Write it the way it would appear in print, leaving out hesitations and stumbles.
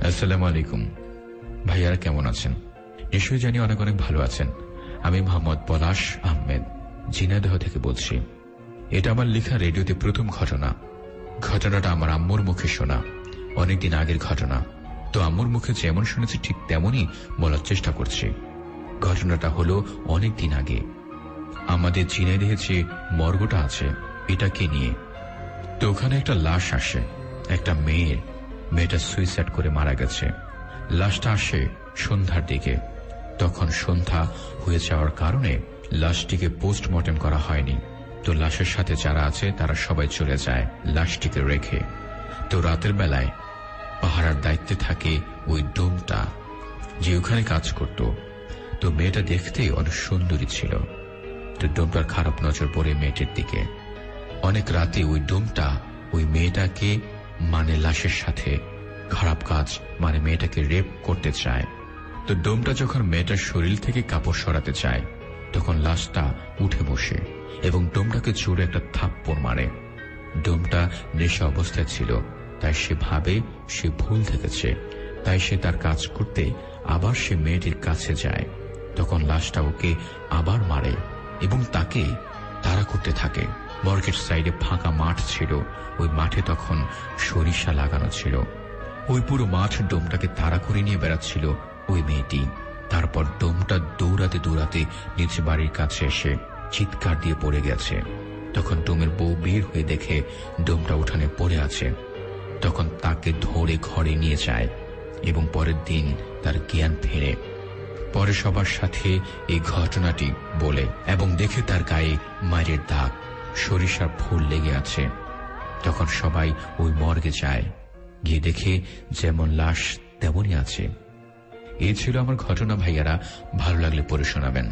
আসসালামু আলাইকুম ভাইয়ারা, কেমন আছেন? নিশ্চয়ই জানি অনেক অনেক ভালো আছেন। আমি মোহাম্মদ পলাশ আহমেদ ঝিনাইদহ থেকে বলছি। এটা আমার লেখা রেডিওতে প্রথম ঘটনা। ঘটনাটা আমার আম্মুর মুখে শোনা, অনেকদিন আগের ঘটনা। তো আম্মুর মুখে যেমন শুনেছি ঠিক তেমনই বলার চেষ্টা করছি। ঘটনাটা হলো অনেকদিন আগে। আমাদের ঝিনাইদহে যে মর্গটা আছে এটাকে নিয়ে। তো ওখানে একটা লাশ আসে, একটা মেয়েটা সুইসাইড করে মারা গেছে। লাশটা আসে সন্ধ্যার দিকে। তখন সন্ধ্যা হয়ে যাওয়ার কারণে লাশটিকে পোস্টমর্টেম করা হয়নি। তো লাশের সাথে যারা আছে তারা সবাই চলে যায় লাশটিকে রেখে। তো রাতের বেলায় পাহারার দায়িত্বে থাকে ওই ডোমটা, যে ওখানে কাজ করত। তো মেয়েটা দেখতে অনেক সুন্দরী ছিল। তো ডোমটার খারাপ নজর পড়ে মেয়েটির দিকে। অনেক রাতে ওই ডোমটা ওই মেয়েটাকে লাশের সাথে খারাপ কাজ মেয়েটাকে রেপ করতে চায়। তো ডোমটা যখন মেয়েটার শরীর থেকে কাপড় সরাতে চায় তখন লাশটা উঠে বসে এবং ডোমটাকে জোরে একটা থাপ্পড় মারে। ডোমটা নেশা অবস্থায় ছিল, তাই সে ভাবে সে ভুল থেকেছে। তাই সে তার কাজ করতে আবার সে মেয়েটির কাছে যায়। তখন লাশটা ওকে আবার মারে এবং তাকে তাড়া করতে থাকে। মর্গের সাইডে ফাঁকা মাঠ ছিল। ওই মাঠে তখন সরিষা লাগানো ছিল। ওই পুরো মাঠ ডোমটাকে তাড়া করে নিয়ে বেড়াচ্ছিল ওই মেয়েটি। তারপর ডোমটা দৌড়াতে দৌড়াতে নিজ বাড়ির কাছে এসে চিৎকার দিয়ে পড়ে গেছে। তখন ডোমের বউ বের হয়ে দেখে ডোমটা উঠানে পড়ে আছে। তখন তাকে ধরে ঘরে নিয়ে যায় এবং পরের দিন তার জ্ঞান ফেরে। পরে সবার সাথে এই ঘটনাটি বলে এবং দেখে তার গায়ে মায়ের দাগ, সরিষার ফুল লেগে আছে। তখন সবাই ওই মর্গে যায়, গিয়ে দেখে যেমন লাশ তেমনই আছে। এই ছিল আমার ঘটনা ভাইয়ারা, ভালো লাগলে পড়ে শোনাবেন।